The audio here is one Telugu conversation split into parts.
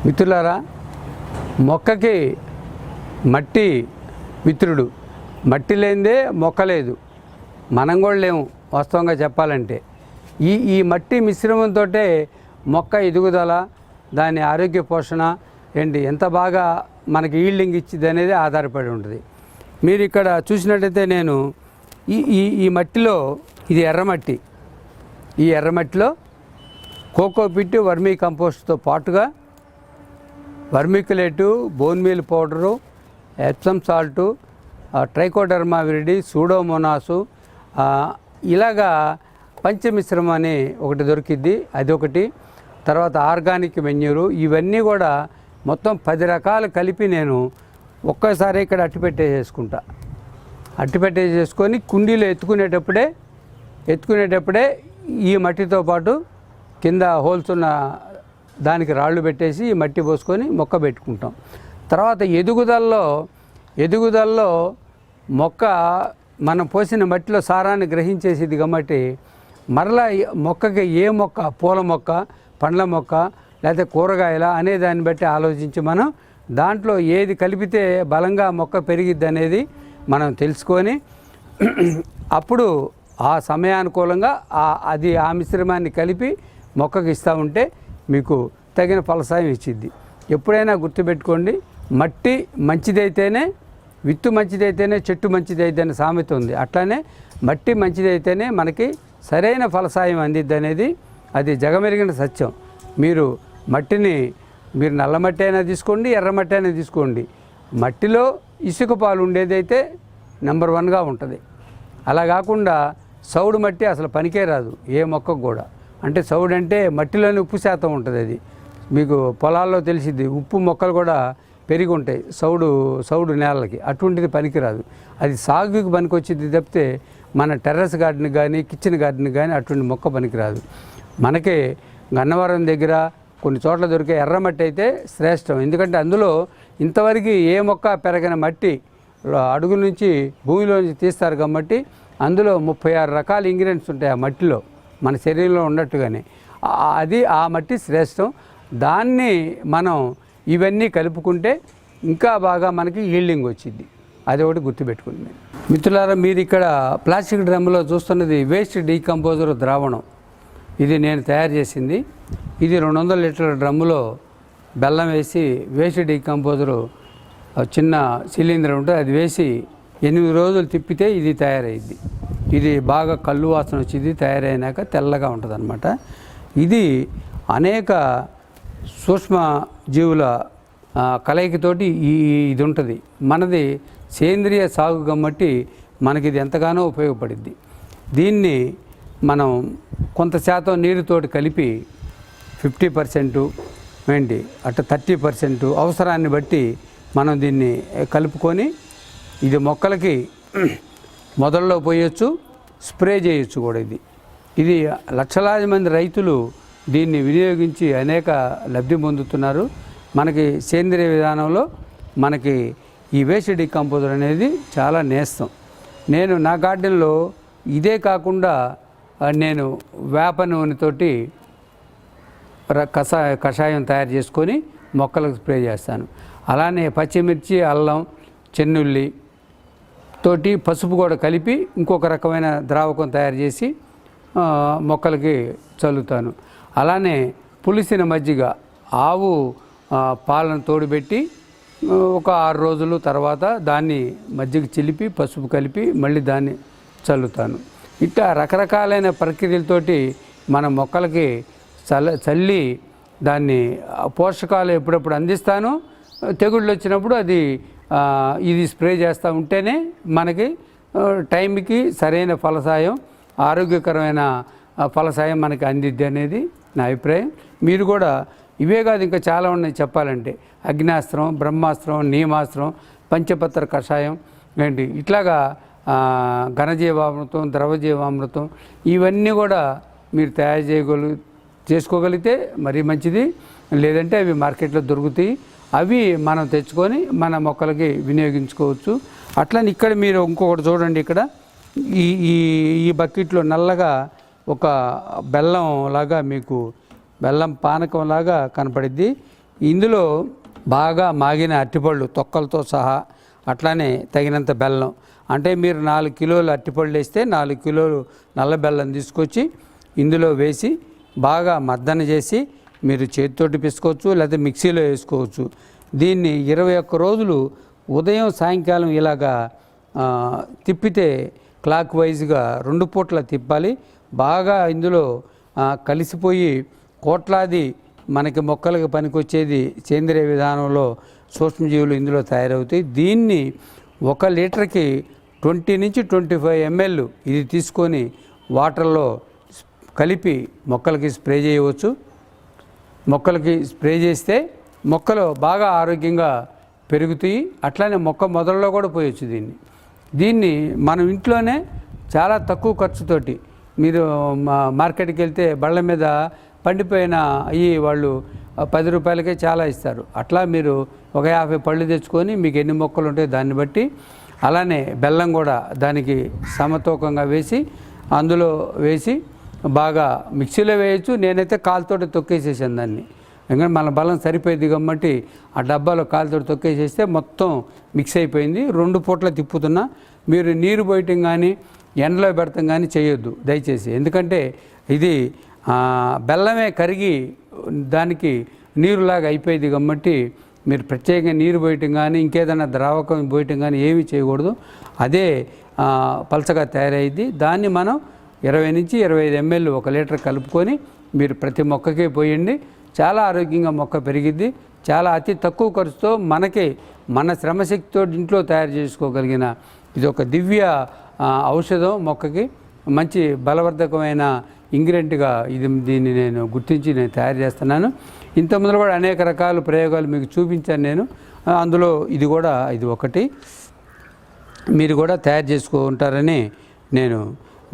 మిత్రులారా, మొక్కకి మట్టి మిత్రుడు. మట్టి లేనిదే మొక్క లేదు, మనం కూడా లేము వాస్తవంగా చెప్పాలంటే. ఈ మట్టి మిశ్రమంతో మొక్క ఎదుగుదల, దాని ఆరోగ్య పోషణ ఎంత బాగా మనకి ఈల్డింగ్ ఇచ్చింది అనేది ఆధారపడి ఉంటుంది. మీరు ఇక్కడ చూసినట్టయితే నేను ఈ మట్టిలో, ఇది ఎర్రమట్టి, ఈ ఎర్రమట్టిలో కోకోపిట్, వర్మీ కంపోస్ట్తో పాటుగా vermiculite, bone meal powder, Epsom salt, trichoderma viride, pseudomonas, ఇలాగా పంచమిశ్రమం అని ఒకటి దొరికిద్ది, అదొకటి. తర్వాత ఆర్గానిక్ మెన్యూరు, ఇవన్నీ కూడా మొత్తం 10 రకాలు కలిపి నేను ఒక్కసారి ఇక్కడ అట్టిపెట్టేసుకుంటా. అట్టిపెట్టేసుకొని కుండీలో ఎత్తుకునేటప్పుడే ఈ మట్టితో పాటు కింద హోల్స్ ఉన్న దానికి రాళ్ళు పెట్టేసి ఈ మట్టి పోసుకొని మొక్క పెట్టుకుంటాం. తర్వాత ఎదుగుదలలో మొక్క మనం పోసిన మట్టిలో సారాన్ని గ్రహించేసిది కాబట్టి మరలా మొక్కకి ఏ మొక్క, పూల మొక్క, పండ్ల మొక్క, లేకపోతే కూరగాయల అనే దాన్ని బట్టి ఆలోచించి మనం దాంట్లో ఏది కలిపితే బలంగా మొక్క పెరిగిద్ది అనేది మనం తెలుసుకొని అప్పుడు ఆ సమయానుకూలంగా ఆ మిశ్రమాన్ని కలిపి మొక్కకి ఇస్తూ ఉంటే మీకు తగిన ఫలసాయం ఇచ్చిద్ది. ఎప్పుడైనా గుర్తుపెట్టుకోండి, మట్టి మంచిదైతేనే, విత్తు మంచిదైతేనే చెట్టు మంచిదైతేనే సామెత ఉంది. అట్లానే మట్టి మంచిదైతేనే మనకి సరైన ఫలసాయం అందిద్ది అనేది అది జగమెరిగిన సత్యం. మీరు నల్ల మట్టి అయినా తీసుకోండి, ఎర్రమట్టి అయినా తీసుకోండి, మట్టిలో ఇసుక పాలు ఉండేదైతే నెంబర్ 1గా ఉంటుంది. అలా కాకుండా సౌడు మట్టి అసలు పనికే రాదు ఏ మొక్కకు కూడా. అంటే సౌడు అంటే మట్టిలోనే ఉప్పు శాతం ఉంటుంది, అది మీకు పొలాల్లో తెలిసిద్ది. ఉప్పు మొక్కలు కూడా పెరిగి ఉంటాయి సౌడు నేలకి, అటువంటిది పనికిరాదు. అది సాగుకి పనికొచ్చింది తప్పితే మన టెర్రస్ గార్డెన్ కానీ కిచెన్ గార్డెన్ కానీ అటువంటి మొక్క పనికిరాదు. మనకి గన్నవరం దగ్గర కొన్ని చోట్ల దొరికే ఎర్రమట్టి అయితే శ్రేష్టం. ఎందుకంటే అందులో ఇంతవరకు ఏ మొక్క పెరగని మట్టి అడుగు నుంచి భూమిలో నుంచి తీస్తారు కాబట్టి అందులో 36 రకాల ఇంగ్రీడియంట్స్ ఉంటాయి ఆ మట్టిలో, మన శరీరంలో ఉన్నట్టుగానే. ఆ మట్టి శ్రేష్టం. దాన్ని మనం ఇవన్నీ కలుపుకుంటే ఇంకా బాగా మనకి ఈల్డింగ్ వచ్చింది. అది ఒకటి గుర్తుపెట్టుకుంది. మిత్రులారా, మీరు ఇక్కడ ప్లాస్టిక్ డ్రమ్ములో చూస్తున్నది వేస్ట్ డీకంపోజర్ ద్రావణం. ఇది నేను తయారు చేసింది. ఇది 200 లీటర్ల డ్రమ్ములో బెల్లం వేసి వేస్ట్ డీకంపోజరు చిన్న సిలిండర్ ఉంటుంది, అది వేసి 8 రోజులు తిప్పితే ఇది తయారైద్ది. ఇది బాగా కళ్ళు వాసన వచ్చింది, తయారైనాక తెల్లగా ఉంటుంది అన్నమాట. ఇది అనేక సూక్ష్మ జీవుల కలయికతోటి ఇది ఉంటుంది. మనది సేంద్రియ సాగు కాబట్టి మనకి ఇది ఎంతగానో ఉపయోగపడుద్ది. దీన్ని మనం కొంత శాతం నీరుతోటి కలిపి 50% అట్లా 30% అవసరాన్ని బట్టి మనం దీన్ని కలుపుకొని ఇది మొక్కలకి మొదల్లో పోయొచ్చు, స్ప్రే చేయొచ్చు కూడా. ఇది లక్షలాది మంది రైతులు దీన్ని వినియోగించి అనేక లబ్ధి పొందుతున్నారు. మనకి సేంద్రియ విధానంలో మనకి ఈ వేస్ట్ డీకంపోజర్ అనేది చాలా నేస్తం. నేను నా గార్డెన్లో ఇదే కాకుండా నేను వేప నూనెతోటి కషాయం తయారు చేసుకొని మొక్కలకు స్ప్రే చేస్తాను. అలానే పచ్చిమిర్చి, అల్లం, చెన్నుల్లి తోటి పసుపు కూడా కలిపి ఇంకొక రకమైన ద్రావకం తయారు చేసి మొక్కలకి చల్లుతాను. అలానే పులిసిన మజ్జిగ, ఆవు పాలను తోడుపెట్టి ఒక 6 రోజులు తర్వాత దాన్ని మజ్జిగ చిలిపి పసుపు కలిపి మళ్ళీ దాన్ని చల్లుతాను. ఇట్లా రకరకాలైన ప్రక్రియలతోటి మన మొక్కలకి చల్లి దాన్ని పోషకాలు ఎప్పుడప్పుడు అందిస్తాను. తెగుళ్ళు వచ్చినప్పుడు ఇది స్ప్రే చేస్తూ ఉంటేనే మనకి టైంకి సరైన ఫలసాయం, ఆరోగ్యకరమైన ఫలసాయం మనకి అందిద్ది అనేది నా అభిప్రాయం. మీరు కూడా ఇవే కాదు, ఇంకా చాలా ఉన్నాయి చెప్పాలంటే. అగ్నాస్త్రం, బ్రహ్మాస్త్రం, నీమాస్త్రం, పంచపత్ర కషాయం ఇట్లాగా ఘనజీవామృతం, ద్రవజీవామృతం ఇవన్నీ కూడా మీరు తయారు చేసుకోగలిగితే మరీ మంచిది. లేదంటే అవి మార్కెట్లో దొరుకుతాయి, అవి మనం తెచ్చుకొని మన మొక్కలకి వినియోగించుకోవచ్చు. అట్లని ఇక్కడ మీరు ఇంకొకటి చూడండి, ఇక్కడ ఈ బకెట్లో నల్లగా ఒక బెల్లం లాగా మీకు బెల్లం పానకం లాగా కనపడిద్ది. ఇందులో బాగా మాగిన అరటిపళ్ళు తొక్కలతో సహా, అట్లానే తగినంత బెల్లం. అంటే మీరు 4 కిలోలు అరటిపళ్ళు వేస్తే 4 కిలోలు నల్ల బెల్లం తీసుకొచ్చి ఇందులో వేసి బాగా మద్దన చేసి మీరు చేతితోటి పిసుకోవచ్చు, లేకపోతే మిక్సీలో వేసుకోవచ్చు. దీన్ని 21 రోజులు ఉదయం సాయంకాలం ఇలాగా తిప్పితే క్లాక్ వైజ్గా 2 పూట్ల తిప్పాలి. బాగా ఇందులో కలిసిపోయి కోట్లాది మనకి మొక్కలకు పనికొచ్చేది సేంద్రియ విధానంలో సూక్ష్మజీవులు ఇందులో తయారవుతాయి. దీన్ని 1 లీటర్కి 20 నుంచి 25 ml ఇది తీసుకొని వాటర్లో కలిపి మొక్కలకి స్ప్రే చేయవచ్చు. మొక్కలకి స్ప్రే చేస్తే మొక్కలు బాగా ఆరోగ్యంగా పెరుగుతాయి. అట్లానే మొక్క మొదల్లో కూడా పోయొచ్చు. దీన్ని మనం ఇంట్లోనే చాలా తక్కువ ఖర్చుతోటి మీరు మార్కెట్కి వెళ్తే బళ్ళ మీద పండిపోయిన అవి వాళ్ళు 10 రూపాయలకే చాలా ఇస్తారు. అట్లా మీరు ఒక 50 పళ్ళు తెచ్చుకొని మీకు ఎన్ని మొక్కలు ఉంటాయో దాన్ని బట్టి, అలానే బెల్లం కూడా దానికి సమతూకంగా వేసి అందులో వేసి బాగా మిక్సీలో వేయచ్చు. నేనైతే కాలుతోటి తొక్కేసేసాను దాన్ని, ఎందుకంటే మన బలం సరిపోయింది కాబట్టి ఆ డబ్బాలో కాలుతోటి తొక్కేసేస్తే మొత్తం మిక్స్ అయిపోయింది. 2 పూట్ల తిప్పుతున్నా. మీరు నీరు పోయటం కానీ ఎండలో పెడతాం కానీ చేయొద్దు దయచేసి, ఎందుకంటే ఇది బెల్లమే కరిగి దానికి నీరులాగా అయిపోయింది కాబట్టి మీరు ప్రత్యేకంగా నీరు పోయటం కానీ ఇంకేదైనా ద్రావకం పోయటం కానీ ఏమీ చేయకూడదు. అదే పలచగా తయారైద్ది. దాన్ని మనం 20 నుంచి 25 ml 1 లీటర్ కలుపుకొని మీరు ప్రతి మొక్కకే పోయండి. చాలా ఆరోగ్యంగా మొక్క పెరిగిద్ది. చాలా అతి తక్కువ ఖర్చుతో మన శ్రమశక్తితో ఇంట్లో తయారు చేసుకోగలిగిన ఇది ఒక దివ్య ఔషధం. మొక్కకి మంచి బలవర్ధకమైన ఇంగ్రీడియంట్గా దీన్ని నేను గుర్తించి నేను తయారు చేస్తున్నాను. ఇంతకుముందు కూడా అనేక రకాల ప్రయోగాలు మీకు చూపించాను నేను. అందులో ఇది ఒకటి మీరు కూడా తయారు చేసుకుంటారని నేను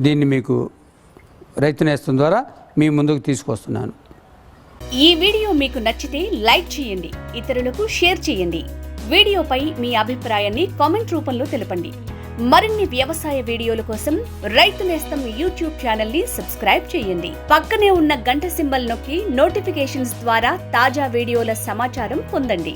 దీన్ని మీకు రైతు నేస్తం ద్వారా మీ ముందుకు తీసుకొస్తున్నాను. ఈ వీడియో మీకు నచ్చితే లైక్ చేయండి, ఇతరులకు షేర్ చేయండి. వీడియోపై మీ అభిప్రాయాన్ని కామెంట్ రూపంలో తెలపండి. మరిన్ని వ్యవసాయ వీడియోల కోసం రైతు నేస్తం యూట్యూబ్ ఛానల్ ని సబ్స్క్రైబ్ చేయండి. పక్కనే ఉన్న గంట సింబల్ నొక్కి నోటిఫికేషన్స్ ద్వారా తాజా వీడియోల సమాచారం పొందండి.